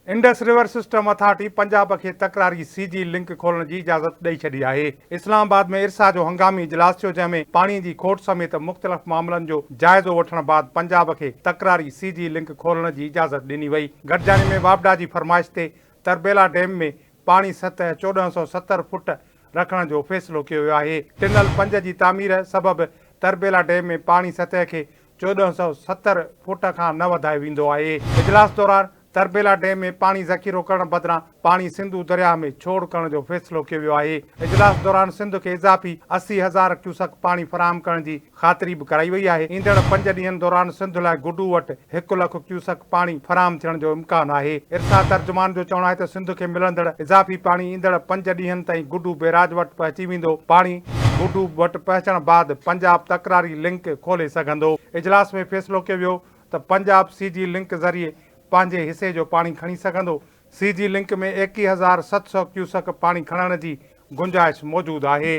Indus river system authority Punjab के तकरारी CG link खोलने की इजाज़त ॾेई छॾी आहे। इस्लामाबाद में इरसा जो हंगामी इजलास थियो, जंहिंमें पाणी जी खोट समेत मुख़्तलिफ़ मामलनि जो जाइज़ो वठण बाद पंजाब के तकरारी सीजी लिंक खोलण की इजाज़त ॾिनी वई। गॾिजाणी में वापडा की फरमाइश ते तरबेला डैम में पाणी सतह 1470 फुट रखण जो फ़ैसिलो कयो वियो आहे। टिनल 5 की तामीर सबब तरबेला डैम में पाणी सतह के 1470 फुट खां न वधायो वेंदो आहे। इजलास दौरान तरबेला डैम में पानी ज़ख़ीरो करण बदिरां पानी सिंधु दरिया में छोड़ करण जो फ़ैसिलो कयो वियो आहे। इजलास दौरान सिंध के इज़ाफ़ी 80,000 क्यूसेक पानी फराहम करण जी ख़ातिरी भी कराई वई आहे। ईंदड़ 5 ॾींहनि दौरान सिंध लाइ गुडू वटि 1 लख क्यूसेक पानी फराहम थियण जो इम्कान आहे। इरसा तर्जुमान जो चवणु आहे त सिंध खे मिलंदड़ इज़ाफ़ी पानी ईंदड़ 5 ॾींहनि ताईं गुडू बैराज वटि पहुची वेंदो। पानी गुडू वटि पहुचण बाद पंजाब तकरारी लिंक खोले सघंदो। इजलास में फ़ैसिलो कयो वियो त पंजाब सीजी लिंक ज़रिए पंहिंजे हिसे जो पानी खणी सघंदो। सीजी लिंक में 21,700 क्यूसेक पानी खणण जी गुंजाइश मौजूदु आहे।